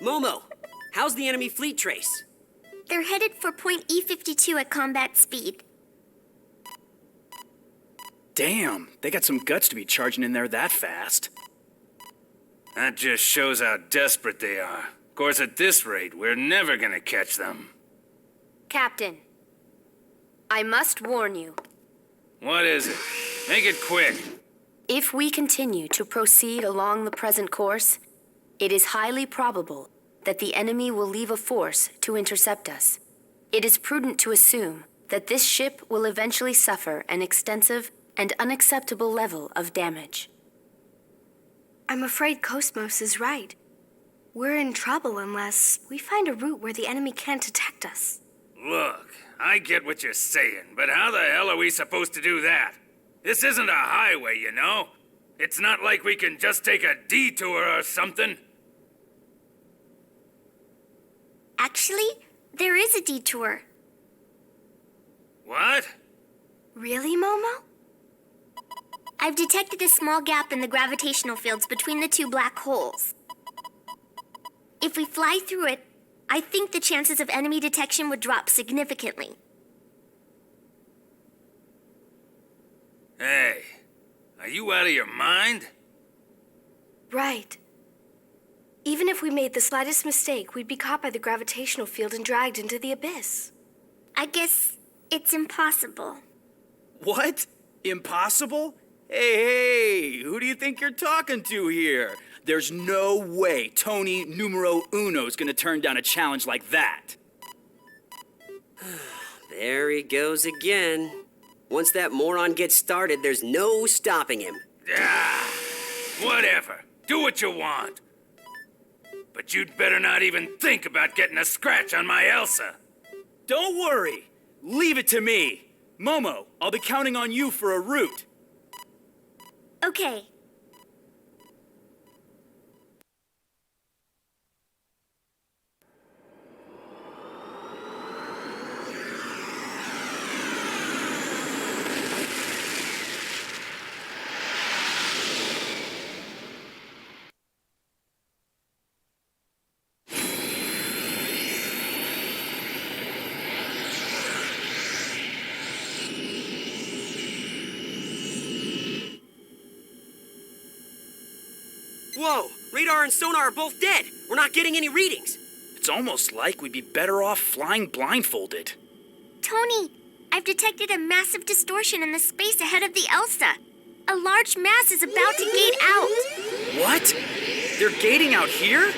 Momo, how's the enemy fleet trace? They're headed for point E52 at combat speed. Damn, they got some guts to be charging in there that fast. That just shows how desperate they are. Of course, at this rate, we're never gonna catch them. Captain, I must warn you. What is it? Make it quick. If we continue to proceed along the present course, it is highly probable that the enemy will leave a force to intercept us. It is prudent to assume that this ship will eventually suffer an extensive and unacceptable level of damage. I'm afraid KOS-MOS is right. We're in trouble unless we find a route where the enemy can't detect us. Look, I get what you're saying, but how the hell are we supposed to do that? This isn't a highway, you know? It's not like we can just take a detour or something. Actually, there is a detour. What? Really, Momo? I've detected a small gap in the gravitational fields between the two black holes. If we fly through it, I think the chances of enemy detection would drop significantly. Hey, are you out of your mind? Right. Even if we made the slightest mistake, we'd be caught by the gravitational field and dragged into the abyss. I guess it's impossible. What? Impossible? Hey, who do you think you're talking to here? There's no way Tony Numero Uno's gonna turn down a challenge like that. There he goes again. Once that moron gets started, there's no stopping him. Ah, whatever. Do what you want. But you'd better not even think about getting a scratch on my Elsa. Don't worry. Leave it to me. Momo, I'll be counting on you for a route. Okay. Whoa, radar and sonar are both dead. We're not getting any readings. It's almost like we'd be better off flying blindfolded. Tony, I've detected a massive distortion in the space ahead of the Elsa. A large mass is about to gate out. What? They're gating out here?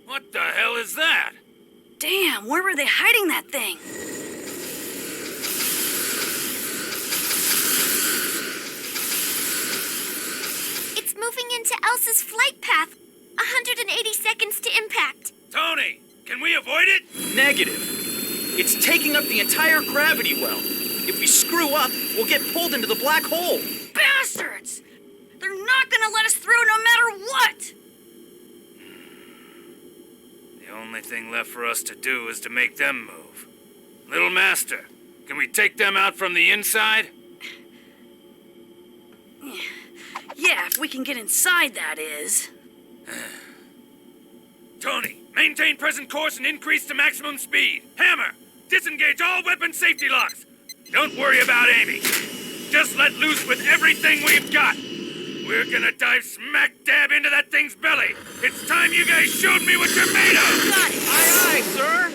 What the hell is that? Damn, where were they hiding that thing? It's moving into Elsa's flight path. 180 seconds to impact. Tony, can we avoid it? Negative. It's taking up the entire gravity well. If we screw up, we'll get pulled into the black hole. Bastards! They're not gonna let us through no matter what! The only thing left for us to do is to make them move. Little Master, can we take them out from the inside? Yeah, if we can get inside, that is. Tony, maintain present course and increase to maximum speed. Hammer, disengage all weapon safety locks. Don't worry about Amy. Just let loose with everything we've got. We're gonna dive smack dab into that thing's belly. It's time you guys showed me what you're made of. Got it! Aye, aye, sir.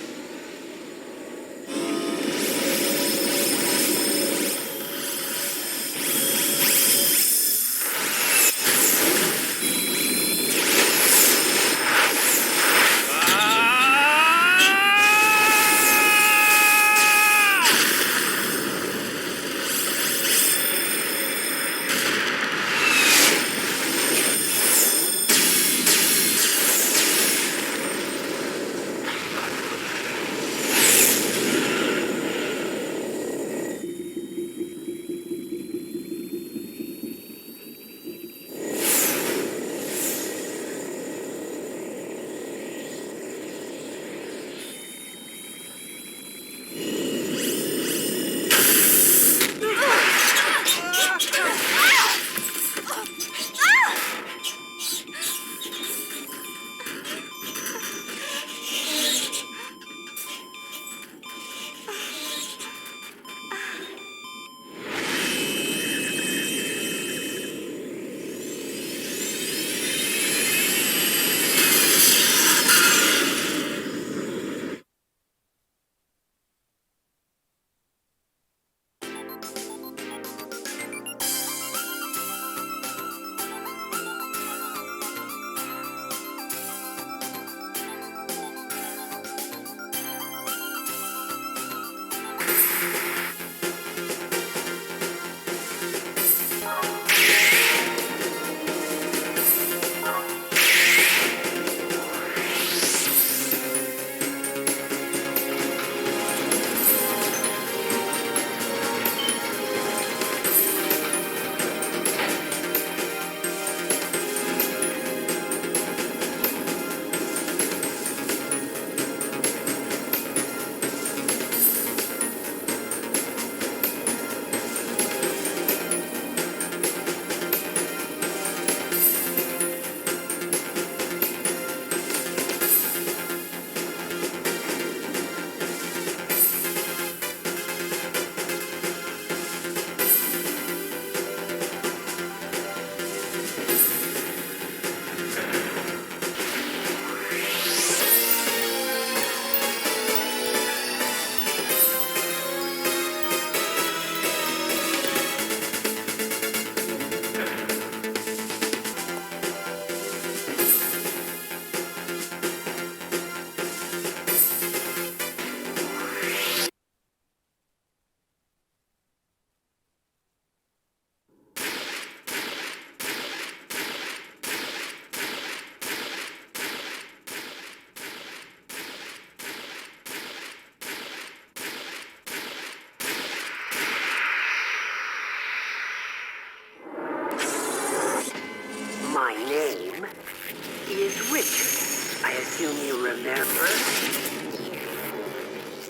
assume you remember?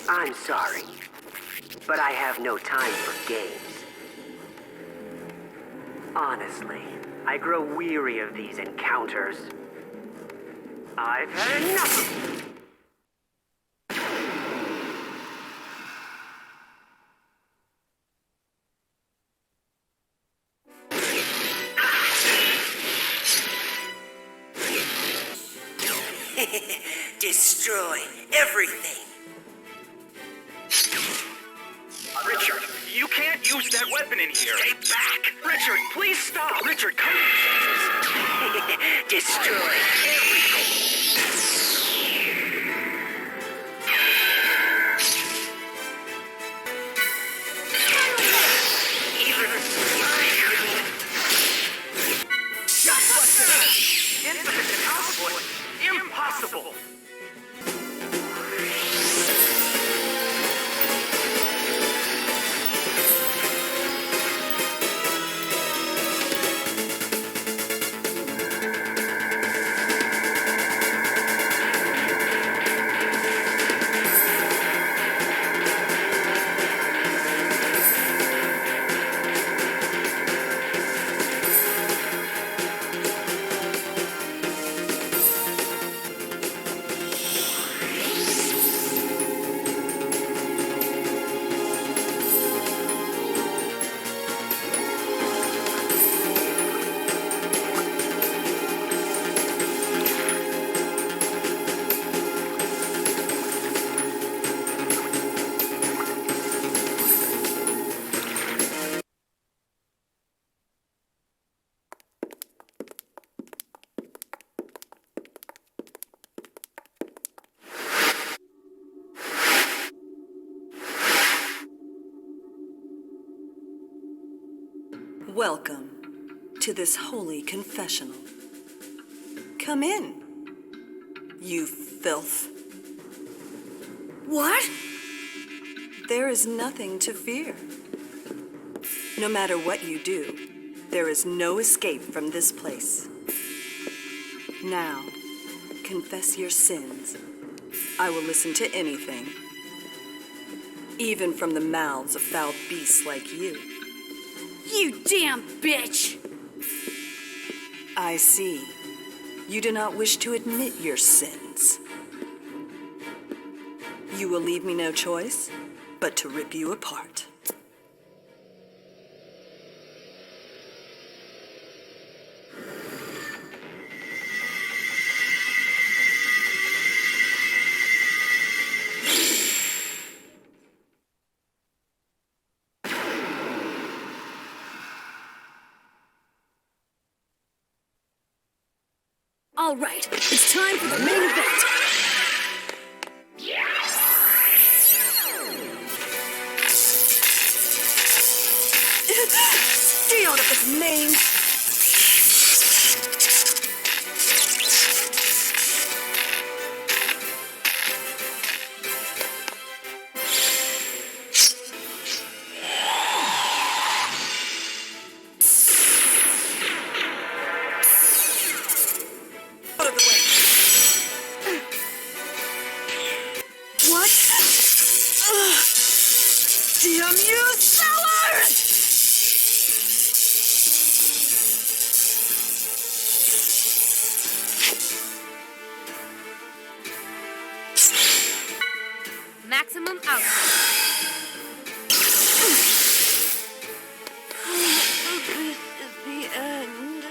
I'm sorry, but I have no time for games. Honestly, I grow weary of these encounters. I've had enough of them. Destroy everything. Richard, you can't use that weapon in here. Stay back. Richard, please stop. Richard, come. Destroy everything. Even I couldn't. Insufficient output. Impossible. Welcome to this holy confessional. Come in, you filth. What? There is nothing to fear. No matter what you do, there is no escape from this place. Now, confess your sins. I will listen to anything, even from the mouths of foul beasts like you. You damn bitch! I see. You do not wish to admit your sins. You will leave me no choice but to rip you apart. All right, it's time for the main event. Stay out of his name! Damn you, sellers! Maximum output. This is the end.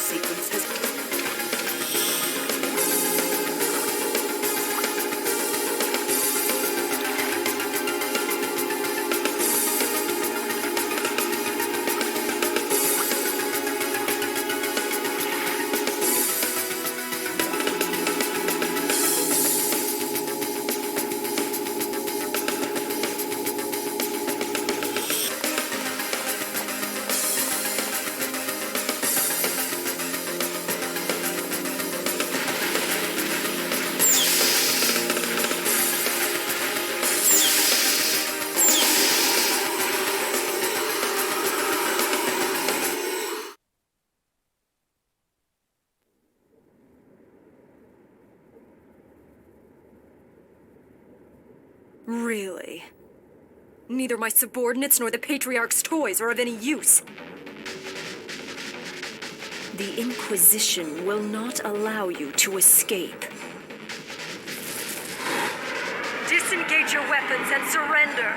sequence has... Really? Neither my subordinates nor the Patriarch's toys are of any use. The Inquisition will not allow you to escape. Disengage your weapons and surrender.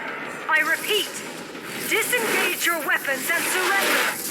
I repeat, disengage your weapons and surrender.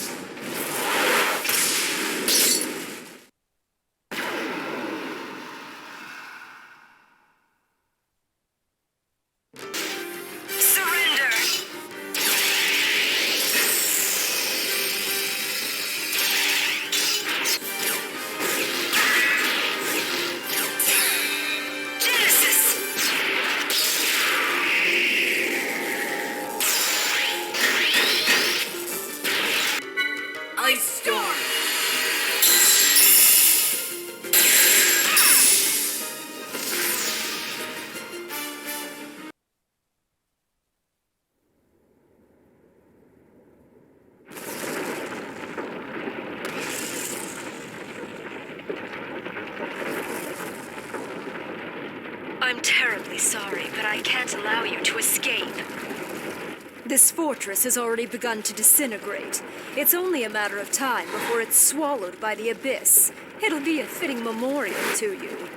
I'm terribly sorry, but I can't allow you to escape. This fortress has already begun to disintegrate. It's only a matter of time before it's swallowed by the abyss. It'll be a fitting memorial to you.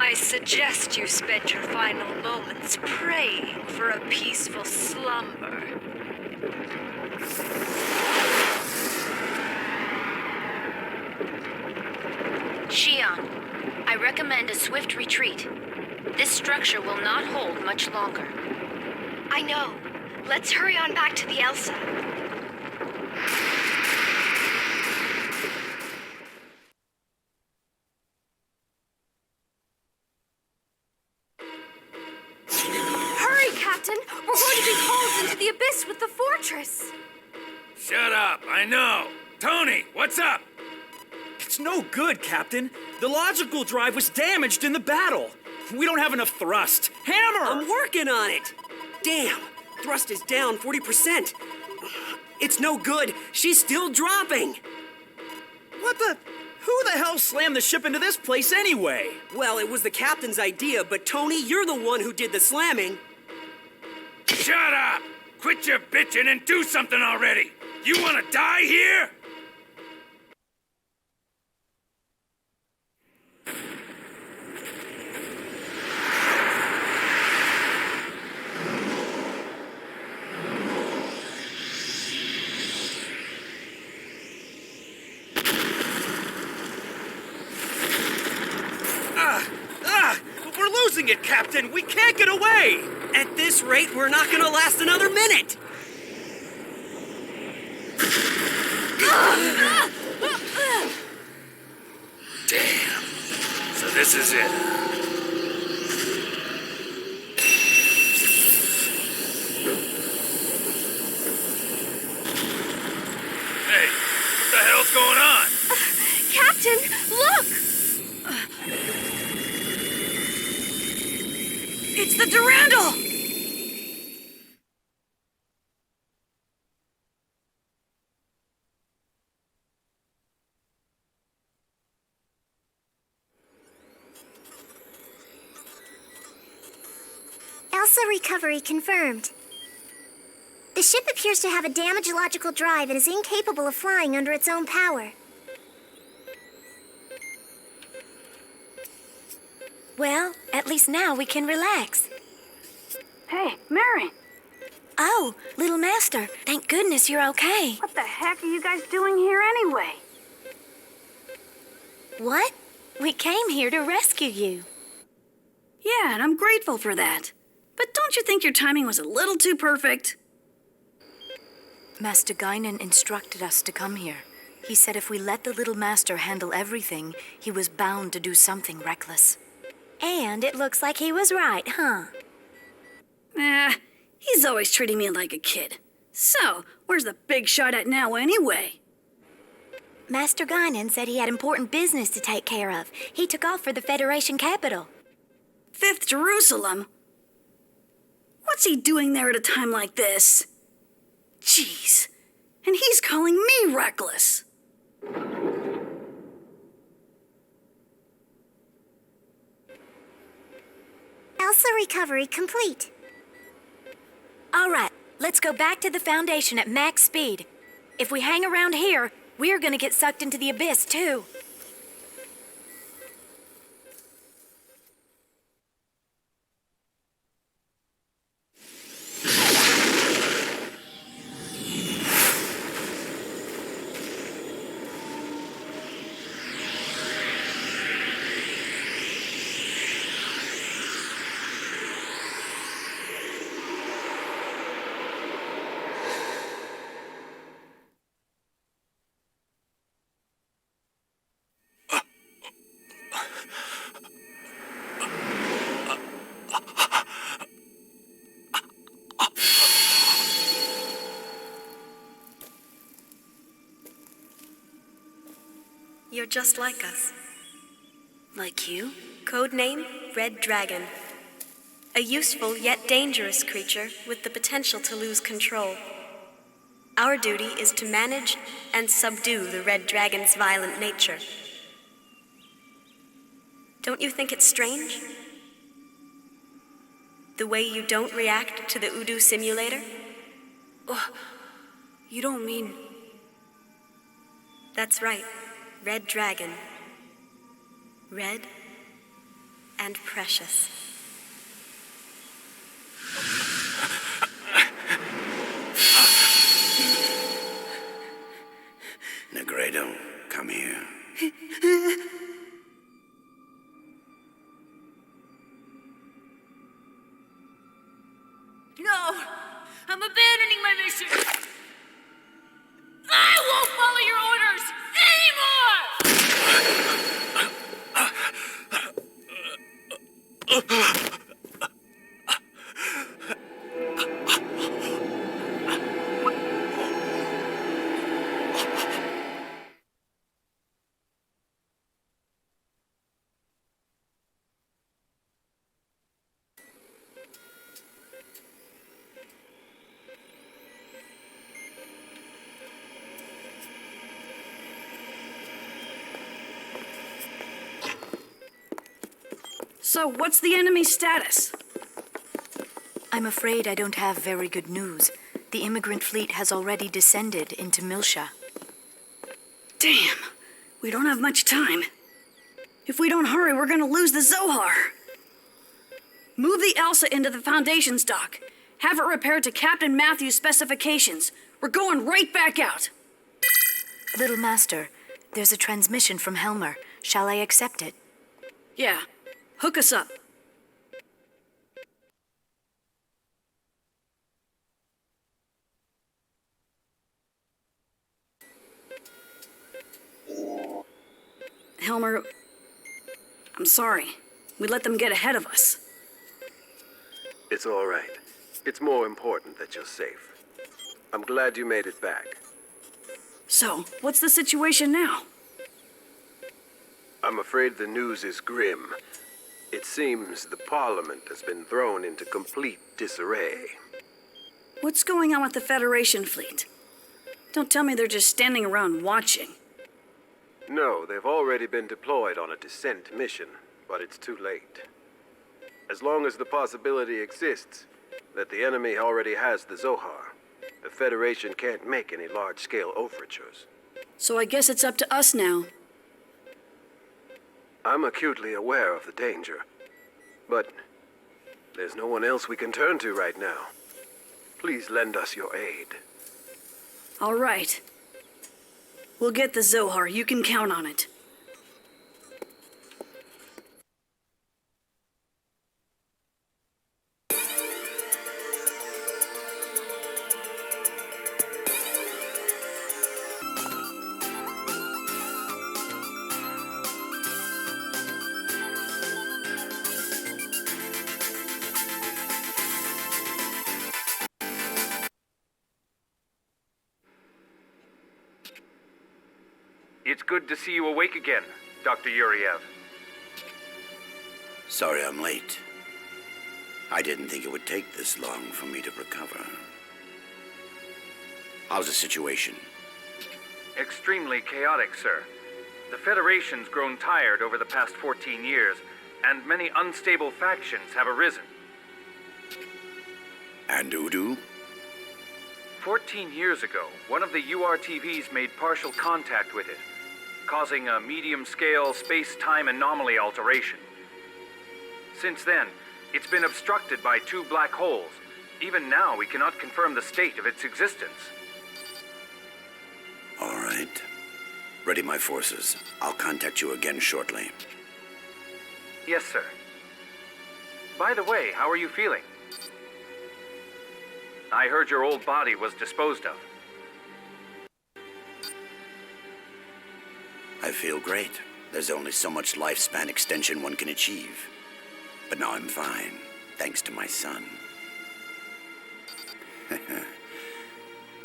I suggest you spend your final moments praying for a peaceful slumber. Shion, I recommend a swift retreat. This structure will not hold much longer. I know. Let's hurry on back to the Elsa. Hurry, Captain! We're going to be hauled into the abyss with the fortress! Shut up, I know. Tony, what's up? It's no good, Captain. The logical drive was damaged in the battle. We don't have enough thrust. Hammer! I'm working on it. Damn, thrust is down 40%. It's no good. She's still dropping. What the? Who the hell slammed the ship into this place anyway? Well, it was the captain's idea, but Tony, you're the one who did the slamming. Shut up! Quit your bitching and do something already! You wanna die here? We're losing it, Captain! We can't get away! At this rate, we're not gonna last another minute! Damn. So this is it. Hey, what the hell's going on? Captain, look! It's the Durandal! Elsa recovery confirmed. The ship appears to have a damaged logical drive and is incapable of flying under its own power. Well, at least now we can relax. Hey, Mary! Oh, little master, thank goodness you're okay. What the heck are you guys doing here anyway? What? We came here to rescue you. Yeah, and I'm grateful for that. But don't you think your timing was a little too perfect? Master Caanan instructed us to come here. He said if we let the little master handle everything, he was bound to do something reckless. And it looks like he was right, huh? He's always treating me like a kid. So, where's the big shot at now anyway? Master Caanan said he had important business to take care of. He took off for the Federation capital. 5th Jerusalem? What's he doing there at a time like this? Jeez. And he's calling me reckless. Elsa recovery complete. All right, let's go back to the Foundation at max speed. If we hang around here, we're gonna get sucked into the abyss, too. You're just like us. Like you? Codename Red Dragon. A useful yet dangerous creature with the potential to lose control. Our duty is to manage and subdue the Red Dragon's violent nature. Don't you think it's strange? The way you don't react to the Udu simulator? You don't mean... That's right. Red Dragon. Red and precious. Negredo, come here. No! I'm abandoning my mission! I won't follow your orders anymore! So, what's the enemy's status? I'm afraid I don't have very good news. The immigrant fleet has already descended into Miltia. Damn, we don't have much time. If we don't hurry, we're gonna lose the Zohar. Move the Elsa into the Foundation's dock. Have it repaired to Captain Matthew's specifications. We're going right back out. Little Master, there's a transmission from Helmer. Shall I accept it? Yeah, hook us up. Helmer, I'm sorry. We let them get ahead of us. It's all right. It's more important that you're safe. I'm glad you made it back. So, what's the situation now? I'm afraid the news is grim. It seems the Parliament has been thrown into complete disarray. What's going on with the Federation fleet? Don't tell me they're just standing around watching. No, they've already been deployed on a descent mission, but it's too late. As long as the possibility exists that the enemy already has the Zohar, the Federation can't make any large-scale overtures. So I guess it's up to us now. I'm acutely aware of the danger, but there's no one else we can turn to right now. Please lend us your aid. All right. We'll get the Zohar. You can count on it. It's good to see you awake again, Dr. Yuryev. Sorry I'm late. I didn't think it would take this long for me to recover. How's the situation? Extremely chaotic, sir. The Federation's grown tired over the past 14 years, and many unstable factions have arisen. And Udu? 14 years ago, one of the U.R.T.V.s made partial contact with it, causing a medium-scale space-time anomaly alteration. Since then, it's been obstructed by 2 black holes. Even now, we cannot confirm the state of its existence. All right. Ready my forces. I'll contact you again shortly. Yes, sir. By the way, how are you feeling? I heard your old body was disposed of. I feel great. There's only so much lifespan extension one can achieve. But now I'm fine, thanks to my son.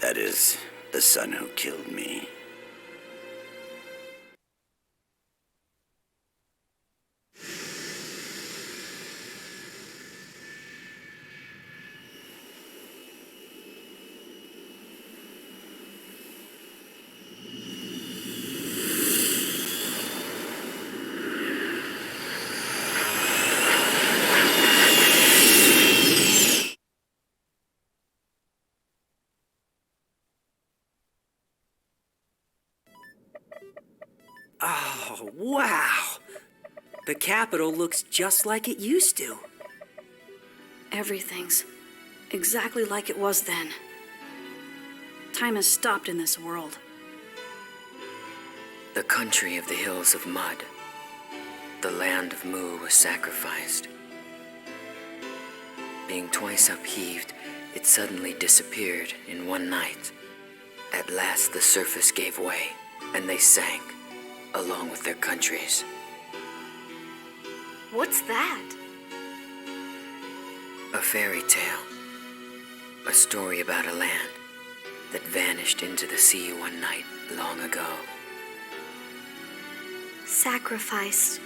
That is, the son who killed me. Oh, wow! The capital looks just like it used to. Everything's exactly like it was then. Time has stopped in this world. The country of the hills of mud. The land of Mu was sacrificed. Being twice upheaved, it suddenly disappeared in one night. At last the surface gave way, and they sank, along with their countries. What's that? A fairy tale. A story about a land that vanished into the sea one night long ago. Sacrificed.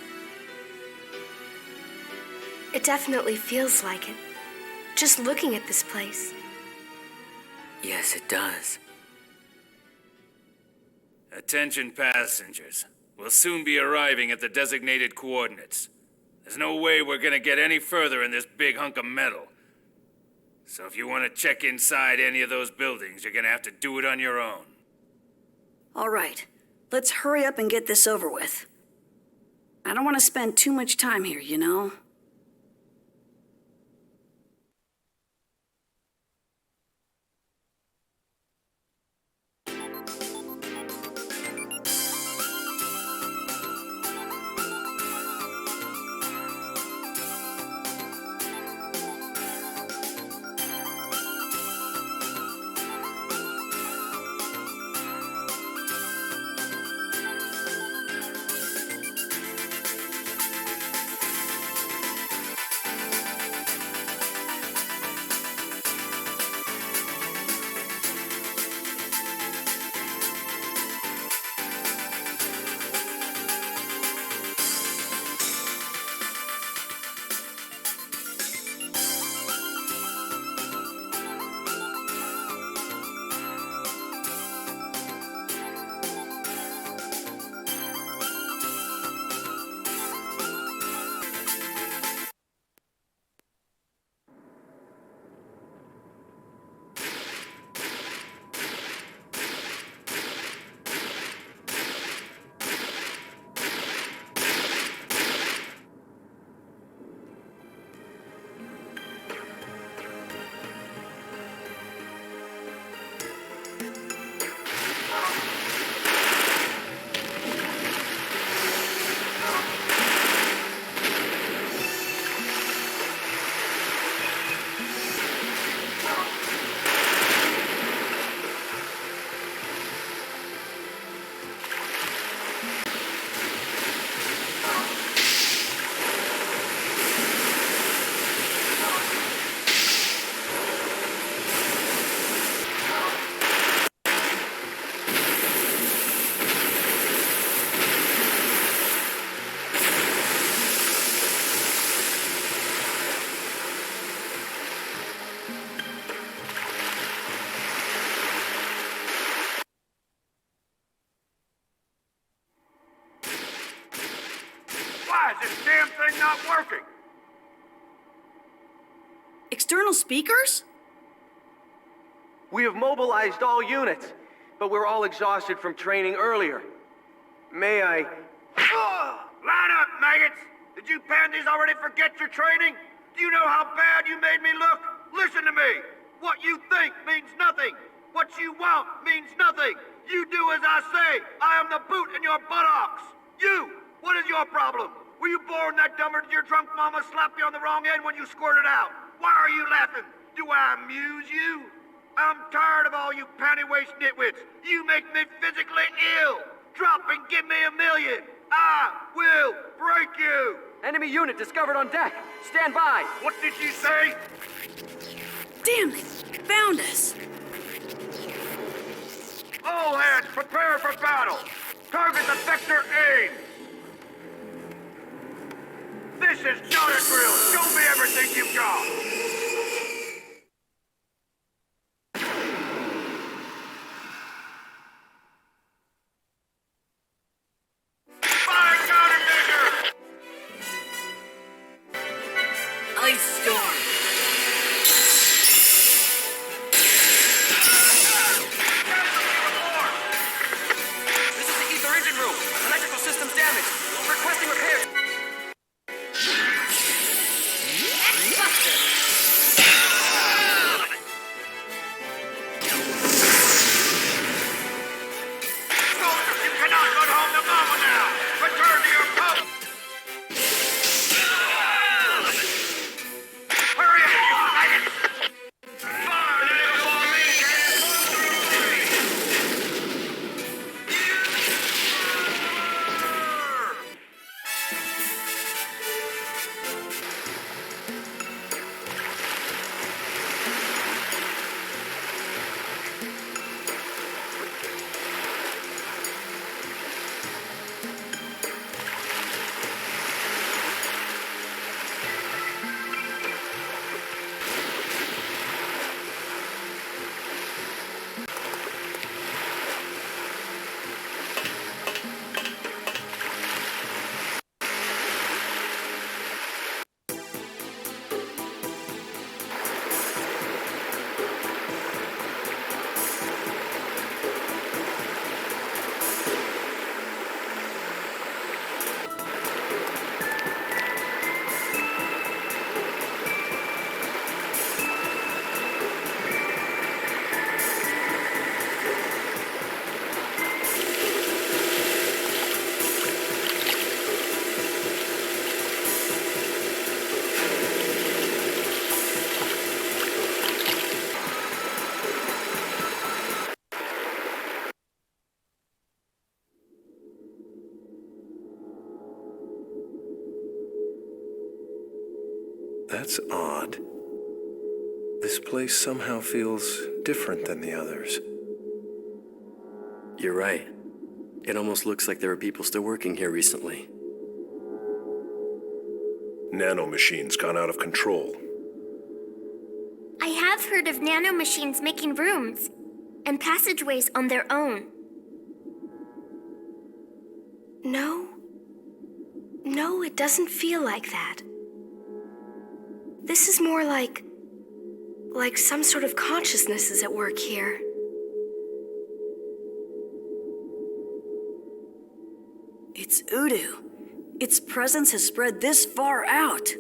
It definitely feels like it. Just looking at this place. Yes, it does. Attention passengers. We'll soon be arriving at the designated coordinates. There's no way we're gonna get any further in this big hunk of metal. So if you want to check inside any of those buildings, you're gonna have to do it on your own. All right, let's hurry up and get this over with. I don't want to spend too much time here, you know? Why is this damn thing not working? External speakers? We have mobilized all units, but we're all exhausted from training earlier. May I... Line up, maggots! Did you pansies already forget your training? Do you know how bad you made me look? Listen to me! What you think means nothing! What you want means nothing! You do as I say! I am the boot in your buttocks! You! What is your problem? Were you born that dumb or did your drunk mama slap you on the wrong end when you squirted out? Why are you laughing? Do I amuse you? I'm tired of all you panty-waist nitwits. You make me physically ill. Drop and give me $1 million. I will break you. Enemy unit discovered on deck. Stand by. What did you say? Damn, they found us. All hands, prepare for battle. Target the vector aim. This is not a drill. Show me everything you've got. That's odd. This place somehow feels different than the others. You're right. It almost looks like there are people still working here recently. Nanomachines gone out of control. I have heard of nanomachines making rooms and passageways on their own. No, it doesn't feel like that. This is more like some sort of consciousness is at work here. It's Udu. Its presence has spread this far out.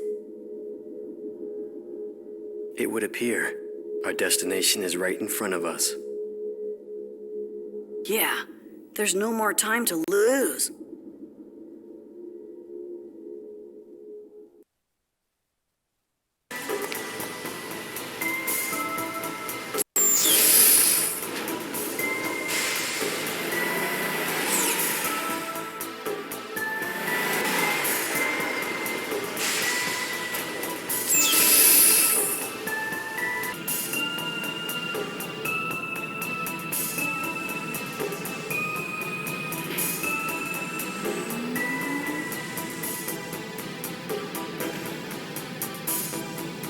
It would appear our destination is right in front of us. Yeah, there's no more time to lose.